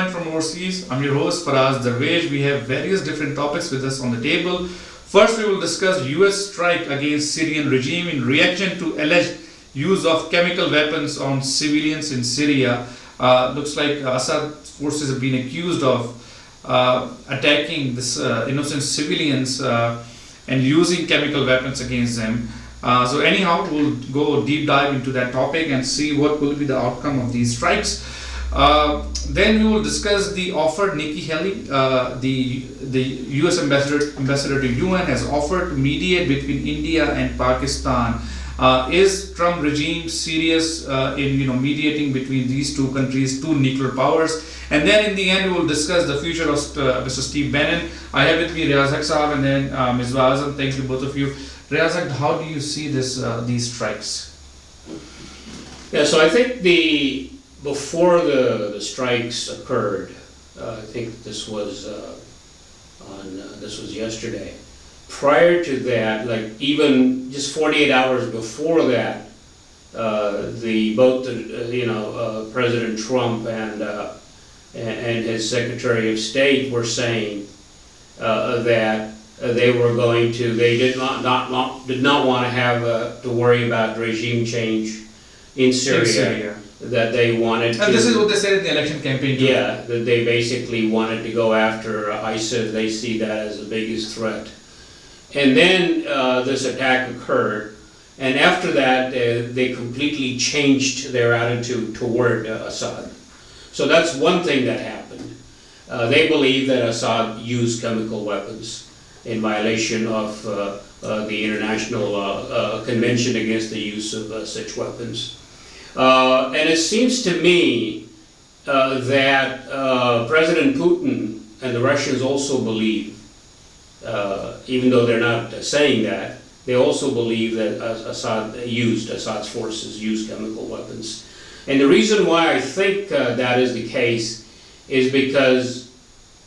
Time from Overseas. I'm your host Faraz Darwesh. We have various different topics with us on the table. First, we will discuss US strike against Syrian regime in reaction to alleged use of chemical weapons on civilians in Syria. Looks like Assad forces have been accused of attacking this innocent civilians and using chemical weapons against them. So anyhow, we'll go deep dive into that topic and see what will be the outcome of these strikes. Then we will discuss the offer Nikki Haley, the U.S. ambassador to UN, has offered to mediate between India and Pakistan. Is Trump regime serious in mediating between these two countries, two nuclear powers? And then in the end, we will discuss the future of Mr. Steve Bannon. I have with me Riazak Saab and then Ms. Azam. Thank you both of you. Riazak, how do you see these strikes? Yeah, so I think before the strikes occurred, I think this was yesterday. Prior to that, like even just 48 hours before that, President Trump and his Secretary of State were saying that they did not want to have to worry about regime change in Syria. That they wanted and this is what they said in the election campaign too. Yeah, that they basically wanted to go after ISIS. They see that as the biggest threat. And then this attack occurred, and after that they completely changed their attitude toward Assad. So that's one thing that happened. They believe that Assad used chemical weapons in violation of the International Convention against the use of such weapons. And it seems to me that President Putin and the Russians also believe, even though they're not saying that, they also believe that Assad's forces used chemical weapons. And the reason why I think that is the case is because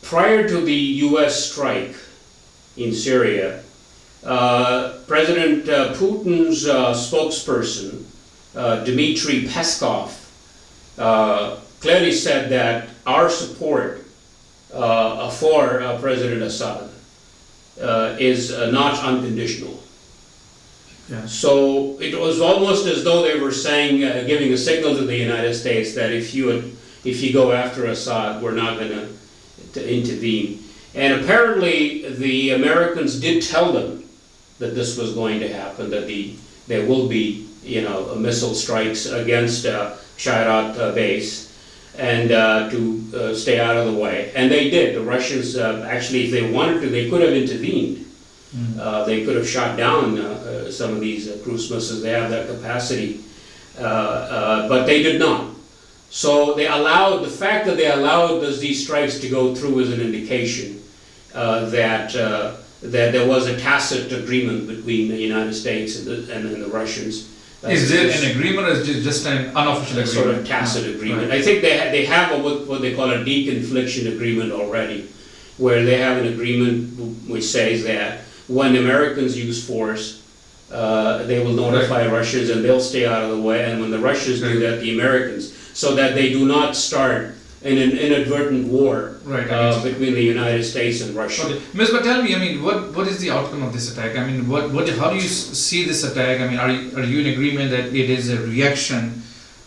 prior to the US strike in Syria, President Putin's spokesperson, Dmitry Peskov, clearly said that our support for President Assad is not unconditional. Yeah. So it was almost as though they were saying, giving a signal to the United States that if you go after Assad, we're not going to intervene. And apparently the Americans did tell them that this was going to happen, that there will be missile strikes against Shayrat base, and to stay out of the way. And they did. The Russians actually, if they wanted to, they could have intervened. They could have shot down some of these cruise missiles. They have that capacity, but they did not. So the fact that they allowed these strikes to go through is an indication that there was a tacit agreement between the United States and the Russians. Is there an agreement or is it just an unofficial agreement? Sort of tacit agreement. Right. I think they have what they call a deconfliction agreement already, where they have an agreement which says that when Americans use force, they will notify Russians and they'll stay out of the way, and when the Russians do that, the Americans, so that they do not start an inadvertent war between the United States and Russia. Okay. Ms. But tell me, what is the outcome of this attack? How do you see this attack? Are you in agreement that it is a reaction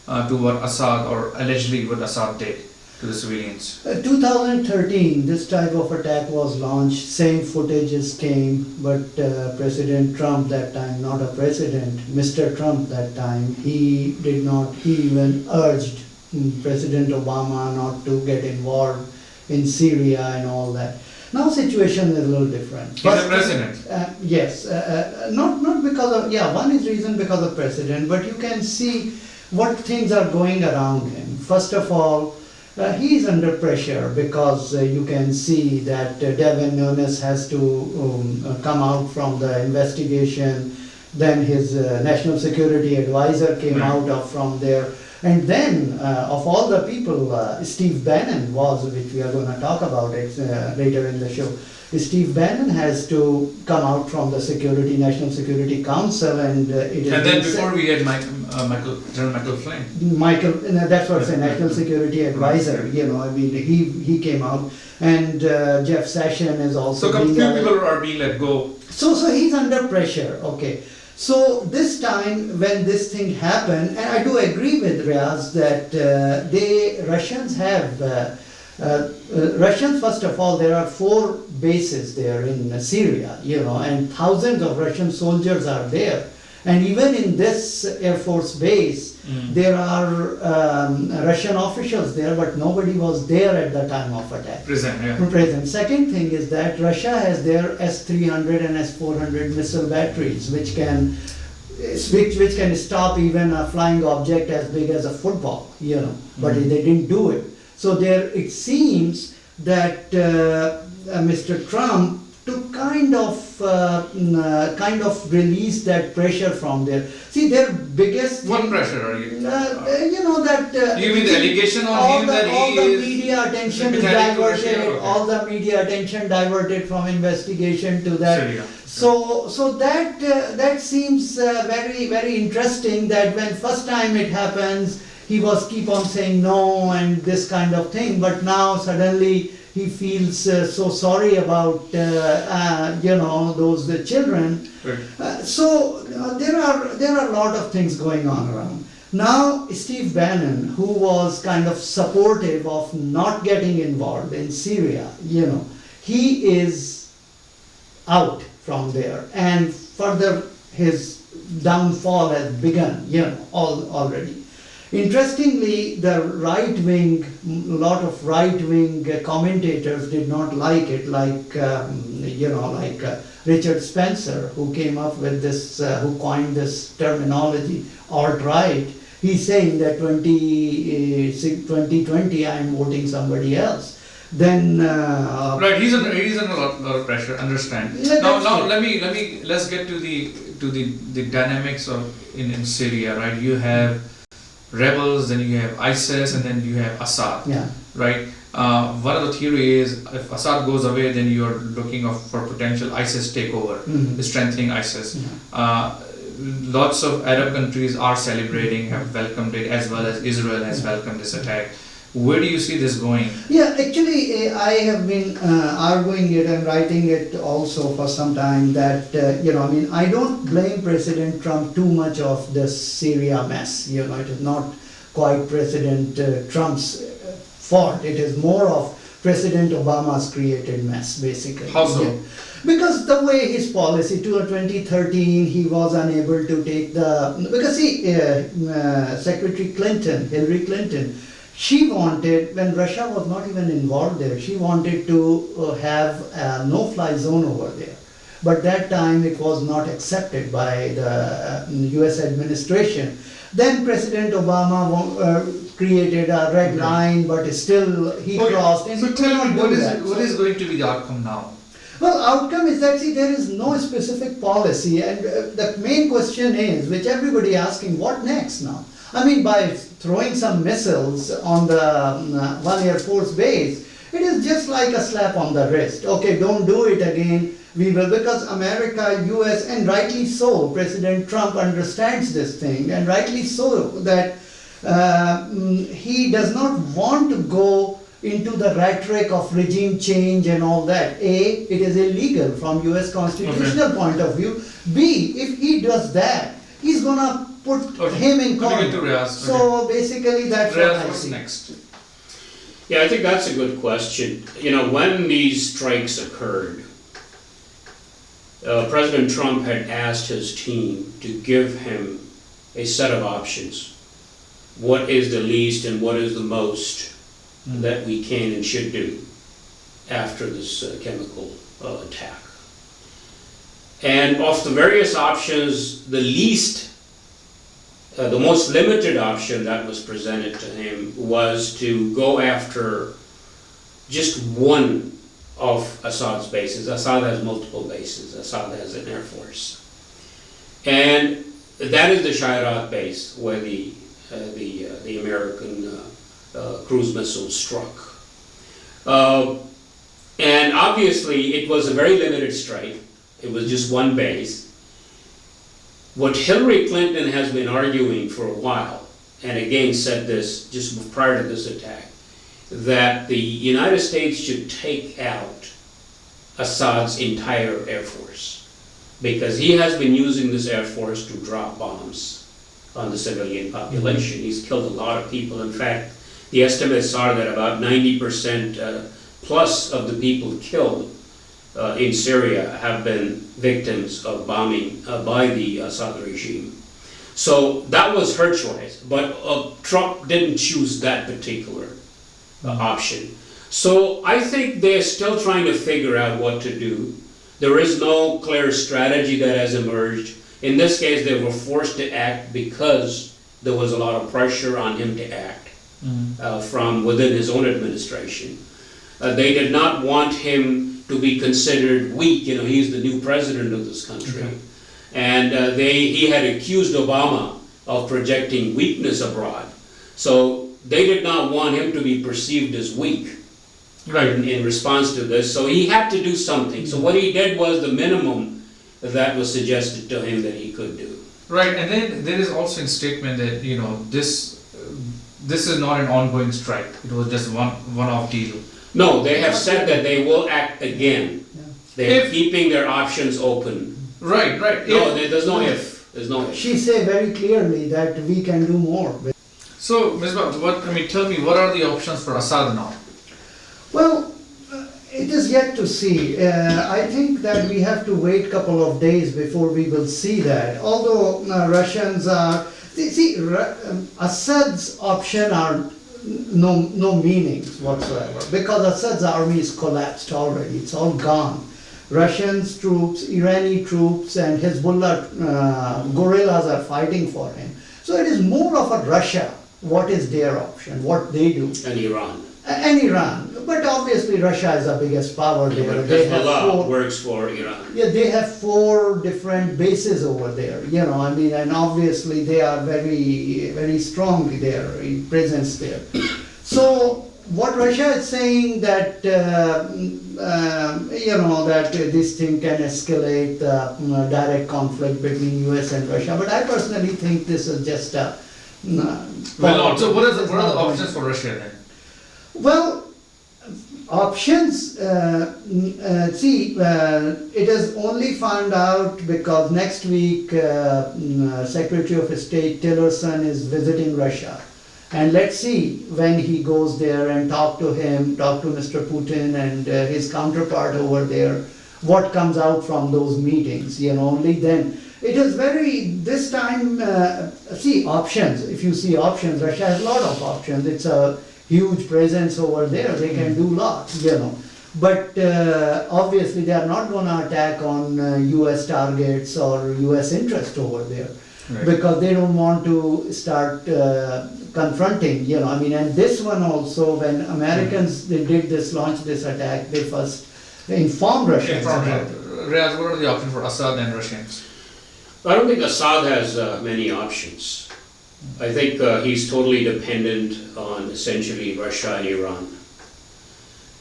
to what Assad, or allegedly what Assad did to the civilians? 2013, this type of attack was launched, same footages came, but President Trump that time, not a president, Mr. Trump that time, he even urged President Obama not to get involved in Syria and all that. Now situation is a little different. He's a president. Yes, not because of, one is reason because of president, but you can see what things are going around him. First of all, he is under pressure because you can see that Devin Nunes has to come out from the investigation. Then his national security advisor came out from there. And then, of all the people, Steve Bannon was, which we are going to talk about it later in the show. Steve Bannon has to come out from the National Security Council, and it is. And then before we had General Michael Flynn. That's what's a National Security Advisor. You know, I mean, he came out, and Jeff Sessions is also. So a few people are being let go. So he's under pressure. Okay. So this time when this thing happened, and I do agree with Riaz that Russians have, Russians first of all, there are 4 bases there in Syria, you know, and thousands of Russian soldiers are there. And even in this Air Force base, there are Russian officials there, but nobody was there at the time of attack. Present. Second thing is that Russia has their S-300 and S-400 missile batteries, which can stop even a flying object as big as a football, you know, but they didn't do it. So there, it seems that Mr. Trump to kind of release that pressure from there. See, their biggest. What pressure are you? You know that. You mean the allegation on him that all the media attention is diverted. Okay. All the media attention diverted from investigation to that. Syria. So that seems very very interesting. That when first time it happens, he was keep on saying no and this kind of thing, but now suddenly he feels so sorry about those children. Right. So there are a lot of things going on around. Now Steve Bannon, who was kind of supportive of not getting involved in Syria, you know, he is out from there, and further his downfall has begun, you know, already. Interestingly, the lot of right-wing commentators did not like it, like Richard Spencer, who came up with this, who coined this terminology, alt-right. He's saying that 2020 I'm voting somebody else. Then right, he's under a lot of pressure. Understand? Yeah, now let's get to the dynamics of in Syria. Right, you have rebels, then you have ISIS, and then you have Assad. Yeah. Right. One of the theory is if Assad goes away, then you are looking for potential ISIS takeover, strengthening ISIS. Yeah. Lots of Arab countries are celebrating, have welcomed it, as well as Israel has welcomed this attack. Where do you see this going? Yeah, actually, I have been arguing it and writing it also for some time that, I don't blame President Trump too much of this Syria mess. You know, it is not quite President Trump's fault. It is more of President Obama's created mess, basically. How so? Yeah. Because the way his policy, 2013, he was unable to take because Secretary Clinton, Hillary Clinton, she wanted, when Russia was not even involved there, she wanted to have a no-fly zone over there. But that time it was not accepted by the US administration. Then President Obama created a red line, but still he crossed. And so tell me, what is going to be the outcome now? Well, outcome is that, see, there is no specific policy, and the main question is, which everybody asking, what next now? I mean, by throwing some missiles on the one Air Force base, it is just like a slap on the wrist. Okay, don't do it again. We will, because America, US, and rightly so, President Trump understands this thing, and rightly so, that he does not want to go into the rhetoric of regime change and all that. A, it is illegal from US constitutional point of view. B, if he does that, he's gonna put him in court. So basically that's what I what's see. Next? Yeah, I think that's a good question. You know, when these strikes occurred, President Trump had asked his team to give him a set of options. What is the least and what is the most that we can and should do after this chemical attack? And of the various options, the least, the most limited option that was presented to him was to go after just one of Assad's bases. Assad has multiple bases. Assad has an air force. And that is the Shayrat base, where the the American cruise missile struck. And obviously, it was a very limited strike. It was just one base. What Hillary Clinton has been arguing for a while, and again said this just prior to this attack, that the United States should take out Assad's entire air force, because he has been using this air force to drop bombs on the civilian population. He's killed a lot of people. In fact, the estimates are that about 90% plus of the people killed in Syria have been victims of bombing by the Assad regime. So that was her choice, but Trump didn't choose that particular option. So I think they're still trying to figure out what to do. There is no clear strategy that has emerged. In this case, they were forced to act because there was a lot of pressure on him to act from within his own administration. They did not want him to be considered weak. You know, he's the new president of this country. Okay. And he had accused Obama of projecting weakness abroad. So they did not want him to be perceived as weak in response to this. So he had to do something. So what he did was the minimum that was suggested to him that he could do. Right, and then there is also a statement that, you know, this is not an ongoing strike. It was just one-off deal. No, they have said that they will act again. Yeah. They're keeping their options open. Right. No, there's no if. There's no if. She said very clearly that we can do more. So, Ms. Bab, tell me, what are the options for Assad now? Well, it is yet to see. I think that we have to wait a couple of days before we will see that. Although Russians are, Assad's option are no meanings whatsoever, because Assad's army is collapsed already. It's all gone. Russians troops, Iranian troops, and Hezbollah guerrillas are fighting for him. So it is more of a Russia. What is their option? What they do? And Iran. And Iran. But obviously Russia is the biggest power there. But Hezbollah works for Iran. Yeah, they have 4 different bases over there, you know, and obviously they are very, very strong there, in presence there. So what Russia is saying that, that this thing can escalate direct conflict between US and Russia, but I personally think this is just a... So what are the options for Russia then? Well, options, it is only found out because next week Secretary of State Tillerson is visiting Russia. And let's see when he goes there and talk to Mr. Putin and his counterpart over there, what comes out from those meetings, only then. It is this time, options, if you see options, Russia has a lot of options. It's a huge presence over there, they can do lots, But obviously they are not going to attack on US targets or US interest over there. Right. Because they don't want to start confronting, and this one also, when Americans they launched this attack, they first informed Russians. Riaz, what are the options for Assad and Russians? I don't think Assad has many options. I think he's totally dependent on essentially Russia and Iran.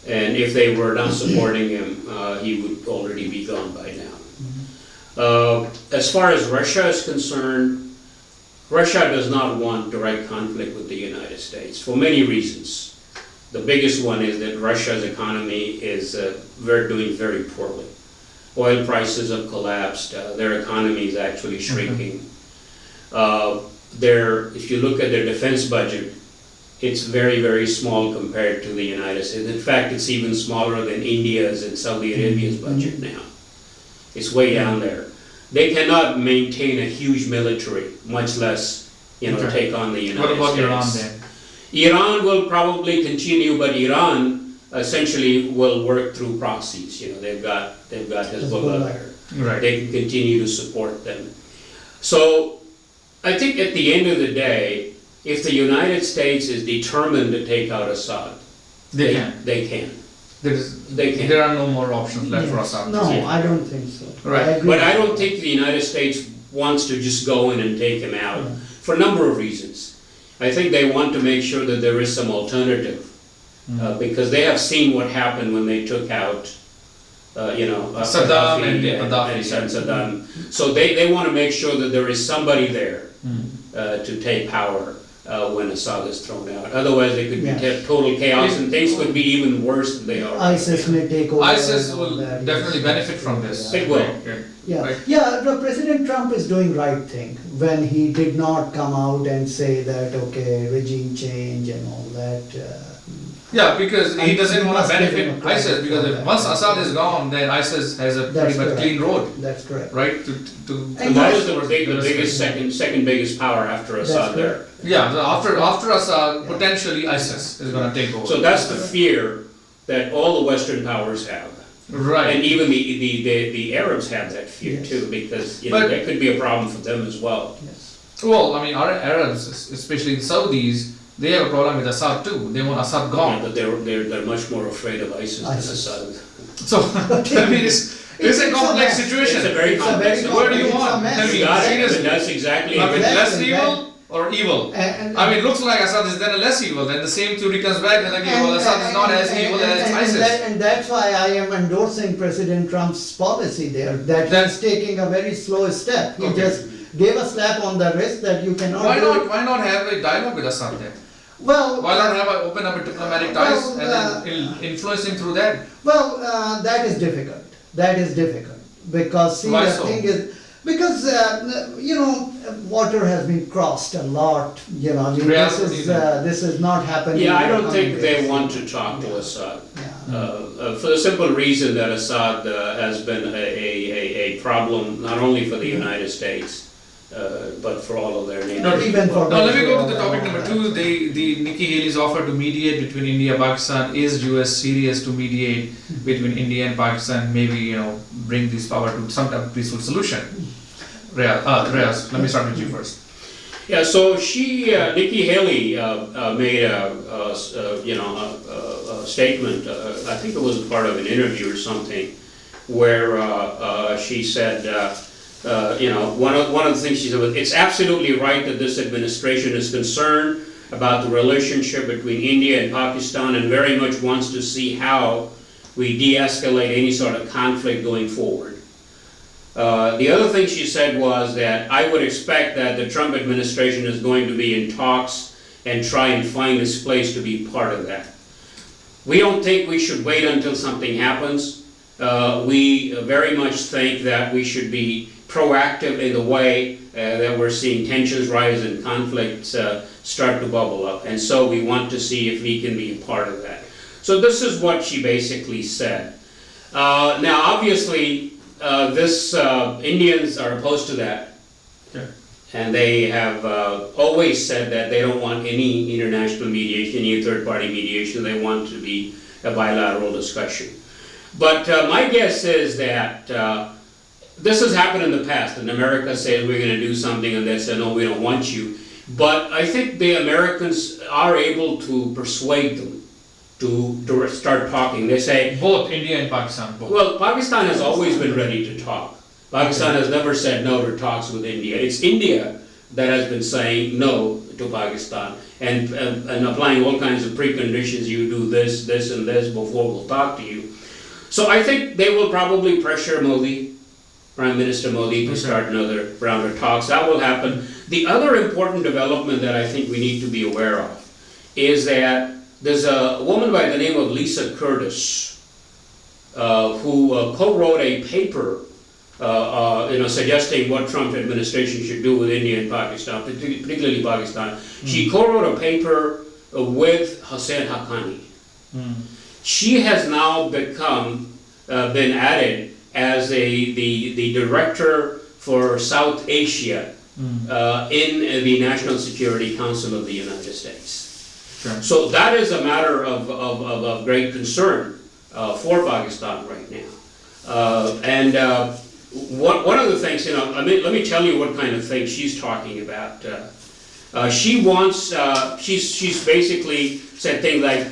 And if they were not supporting him, he would already be gone by now. As far as Russia is concerned, Russia does not want direct conflict with the United States for many reasons. The biggest one is that Russia's economy is doing very poorly. Oil prices have collapsed. Their economy is actually shrinking. If you look at their defense budget, it's very, very small compared to the United States. In fact, it's even smaller than India's and Saudi Arabia's budget now. It's way down there. They cannot maintain a huge military, much less, take on the United States. What about Iran then? Iran will probably continue, but Iran essentially will work through proxies. They've got Hezbollah there. Right. They can continue to support them. So I think at the end of the day, if the United States is determined to take out Assad, they can. There are no more options left for Assad. No, I don't think so. Right. But I don't think the United States wants to just go in and take him out for a number of reasons. I think they want to make sure that there is some alternative, because they have seen what happened when they took out, Saddam and Saddam. So they want to make sure that there is somebody there to take power when Assad is thrown out. Otherwise, it could be total chaos, and things could be even worse than they are. ISIS may take over. ISIS will definitely benefit from this. It will. Yeah, Right. the President Trump is doing right thing when he did not come out and say that, okay, regime change and all that. Yeah, because he And doesn't we want to must give him benefit a credit ISIS, because for if that. once Assad is gone, then ISIS has a pretty much correct. clean road, That's correct. right? And that is the biggest, second biggest power after Assad there. Yeah, so after Assad, potentially ISIS is going to take over. So that's the fear that all the Western powers have. Right. And even the Arabs have that fear Yes. too, because But- that could be a problem for them as well. Yes. Well, I mean, our Arabs, especially the Saudis, they have a problem with Assad too. They want Assad Yeah, gone. but they're much more afraid of ISIS than ISIS. Assad. So, I mean, it's a complex situation. It's a very complex. Where do you it's a want? mess. Tell me, You got it, seriously. and that's exactly I mean, it. less Exactly, evil or evil? I mean, it looks like Assad is then less evil. Then the same theory comes back, and again, well, Assad is not as evil as ISIS. And that's why I am endorsing President Trump's policy there, that That's- he's taking a very slow step. He Okay. just gave a slap on the wrist that you cannot Why do not? it. Why not have a dialogue with Assad then? Well, Why not open up a diplomatic ties well, and then influence him through that? that is difficult. That is difficult because see Why the so? thing is because water has been crossed a lot. I mean, Reality. this is not happening. Yeah, I in the don't think coming they days. want to talk to Assad. Yeah. For the simple reason that Assad has been a problem, not only for the United States, but for all of their neighbors. Not even for Now let me go to the Venezuela topic and number all 2. that. The Nikki Haley's offer to mediate between India and Pakistan. Is US serious to mediate between India and Pakistan? Maybe bring this power to some type of peaceful solution. Reyes, let me start with you first. Yeah, so Nikki Haley made a statement. I think it was part of an interview or something, where she said, one of the things she said was, it's absolutely right that this administration is concerned about the relationship between India and Pakistan and very much wants to see how we de-escalate any sort of conflict going forward. The other thing she said was that I would expect that the Trump administration is going to be in talks and try and find its place to be part of that. We don't think we should wait until something happens. We very much think that we should be proactive in the way that we're seeing tensions rise and conflicts start to bubble up. And so we want to see if we can be a part of that. So this is what she basically said. Now, obviously, Indians are opposed to that. Okay. And they have always said that they don't want any international mediation, any third-party mediation. They want to be a bilateral discussion. But my guess is that this has happened in the past, and America says we're going to do something, and they say, no, we don't want you. But I think the Americans are able to persuade them to start talking. They say, Both India and Pakistan. Both. well, Pakistan has always been ready to talk. Pakistan has never said no to talks with India. It's India that has been saying no to Pakistan and applying all kinds of preconditions. You do this, this, and this before we'll talk to you. So I think they will probably pressure Modi, Prime Minister Modi, to start another round of talks. That will happen. The other important development that I think we need to be aware of is that there's a woman by the name of Lisa Curtis who co-wrote a paper suggesting what Trump administration should do with India and Pakistan, particularly Pakistan. She co-wrote a paper with Husain Haqqani. She has now been added as the director for South Asia in the National Security Council of the United States. Sure. So that is a matter of great concern for Pakistan right now. One of the things, let me tell you what kind of thing she's talking about. She wants, she's basically said things like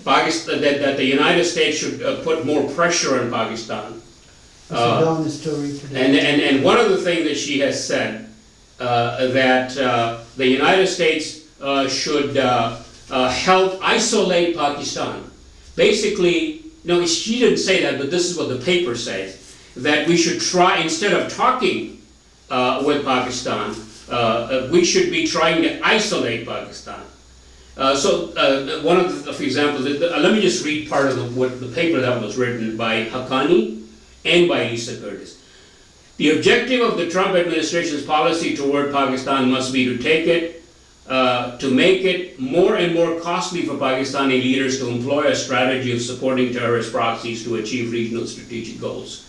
Pakistan, that the United States should put more pressure on Pakistan. It's a down story today. And one of the things that she has said, that the United States should help isolate Pakistan. Basically, no, she didn't say that, but this is what the paper says, that we should try, instead of talking with Pakistan, we should be trying to isolate Pakistan. One of the, for example, let me just read part of the paper that was written by Haqqani and by Lisa Curtis. The objective of the Trump administration's policy toward Pakistan must be to make it more and more costly for Pakistani leaders to employ a strategy of supporting terrorist proxies to achieve regional strategic goals.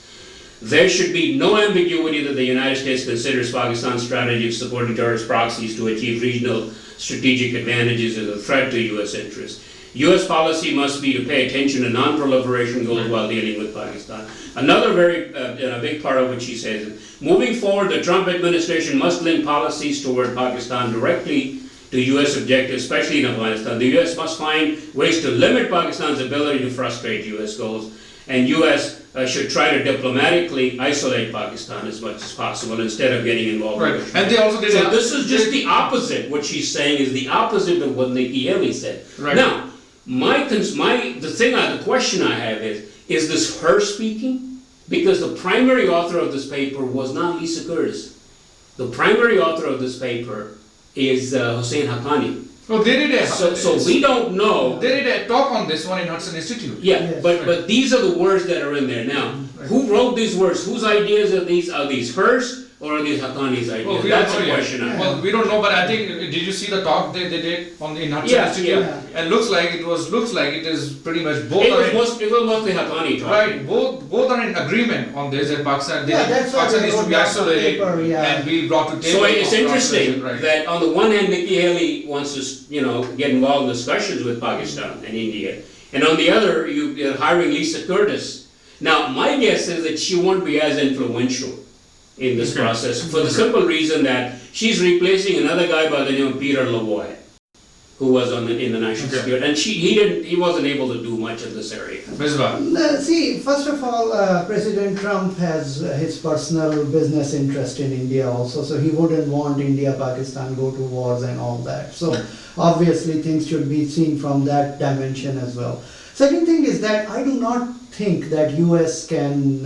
There should be no ambiguity that the United States considers Pakistan's strategy of supporting terrorist proxies to achieve regional strategic advantages as a threat to U.S. interests. U.S. policy must be to pay attention to non-proliferation goals while dealing with Pakistan. Another very big part of what she says is, moving forward, the Trump administration must link policies toward Pakistan directly to U.S. objectives, especially in Afghanistan. The U.S. must find ways to limit Pakistan's ability to frustrate U.S. goals, and U.S. Should try to diplomatically isolate Pakistan as much as possible instead of getting involved. Right. And they also did. So this is just the opposite. What she's saying is the opposite of what Nikki Haley said. Right. Now, the question I have is this her speaking? Because the primary author of this paper was not Lisa Curtis. The primary author of this paper is Husain Haqqani. Oh, they did a So we don't know. They did a talk on this one in Hudson Institute. Yeah, Yes, but these are the words that are in there. Now, who wrote these words? Whose ideas are these? Are these hers or are these Haqqani's ideas? Well, That's the question I have. Well, we don't know, but I think, did you see the talk they did in Hudson Institute? Yeah. And looks like it is pretty much both It are in, was mostly Haqqani talking. right. Both are in agreement on this. That Pakistan, That's why Pakistan they needs to wrote be down the isolated paper, yeah. and be brought to table. So it's interesting Right. that on the one hand, Nikki Haley wants to, get involved in discussions with Pakistan and India, and on the other, you're hiring Lisa Curtis. Now, my guess is that she won't be as influential in this process for the simple reason that she's replacing another guy by the name of Peter Lavoie, who was in the national security, and he wasn't able to do much in this area. Misbah. See, first of all, President Trump has his personal business interest in India also, so he wouldn't want India-Pakistan go to wars and all that. So obviously things should be seen from that dimension as well. Second thing is that I do not think that US can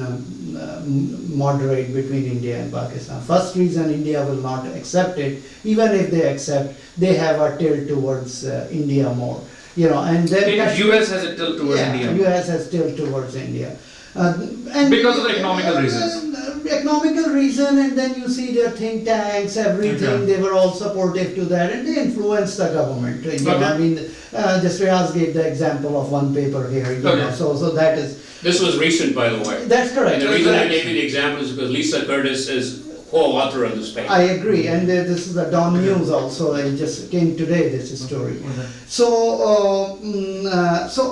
moderate between India and Pakistan. First reason, India will not accept it. Even if they accept, they have a tilt towards India more. And then US has a tilt towards India. US has tilt towards India. Because of the economical reasons. Economical reason, and then you see their think tanks, everything, they were all supportive to that, and they influenced the government. I mean, just Riaz gave the example of one paper here, so that is... This was recent, by the way. That's correct. And the reason I gave you the example is because Lisa Curtis is co-author of this paper. I agree, and this is the Dawn News also, it just came today, this story. So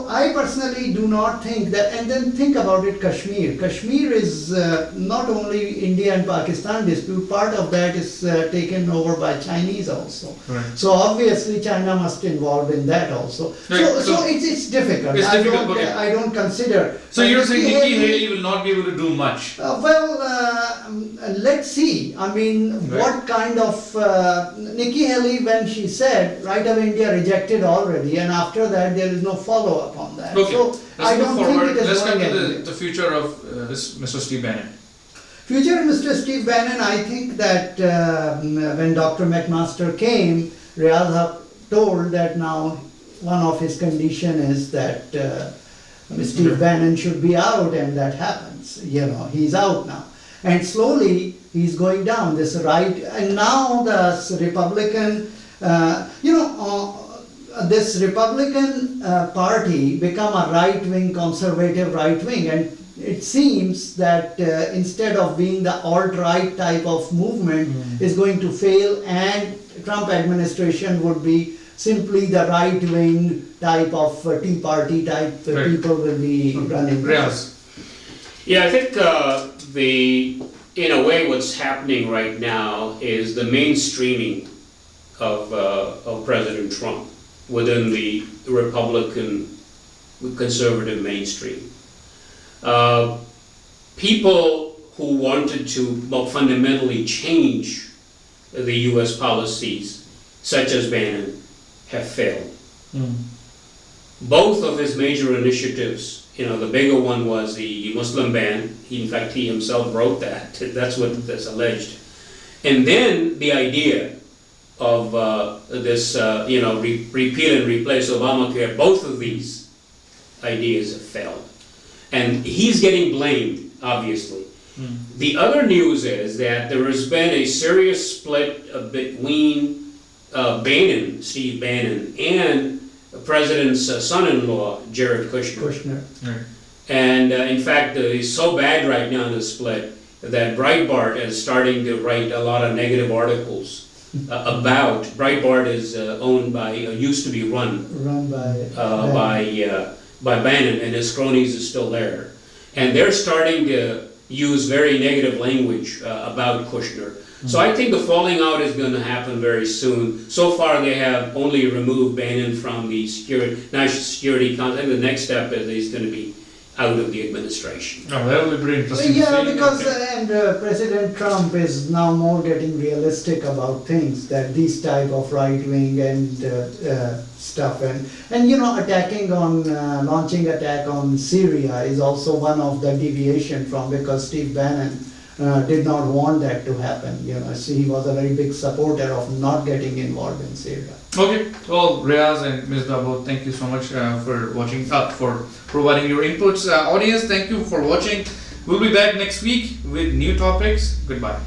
I personally do not think that, and then think about it, Kashmir. Kashmir is not only India and Pakistan dispute, part of that is taken over by Chinese also. Right. So obviously China must involve in that also. Right. So it's difficult. It's difficult, I don't consider. So you're saying Nikki Haley will not be able to do much? Let's see. I mean, what kind of Nikki Haley, when she said right of India rejected already, and after that there is no follow up on that. Okay. So Let's I move don't forward. think it is Let's come going to anywhere. the future of Mr. Steve Bannon. Future of Mr. Steve Bannon, I think that when Dr. McMaster came, Riyadh told that now one of his condition is that Steve Bannon should be out, and that happens. He's out now. And slowly he's going down this right, and now the Republican, this Republican party become a right-wing, conservative right-wing, and it seems that instead of being the alt-right type of movement is going to fail, and Trump administration would be simply the right-wing type of Tea Party type people will be running. Yeah, I think in a way what's happening right now is the mainstreaming of President Trump within the Republican conservative mainstream. People who wanted to fundamentally change the US policies such as Bannon, have failed. Both of his major initiatives, the bigger one was the Muslim ban. In fact, he himself wrote that. That's what is alleged. And then the idea of this, repeal and replace Obamacare, both of these ideas have failed. And he's getting blamed, obviously. The other news is that there has been a serious split between Bannon, Steve Bannon, and the president's son-in-law, Jared Kushner. Right. And in fact, it's so bad right now in the split that Breitbart is starting to write a lot of negative articles about. Breitbart is owned by, used to be run by Bannon, and his cronies is still there. And they're starting to use very negative language about Kushner. So I think the falling out is going to happen very soon. So far they have only removed Bannon from the National Security Council, and the next step is he's going to be out of the administration. Oh, that will be pretty interesting. Yeah, because President Trump is now more getting realistic about things, that these type of right-wing and stuff, and launching attack on Syria is also one of the deviation from, because Steve Bannon did not want that to happen. So he was a very big supporter of not getting involved in Syria. Okay, well, Riaz and Ms. Dabo, thank you so much for watching, for providing your inputs. Audience, thank you for watching. We'll be back next week with new topics. Goodbye.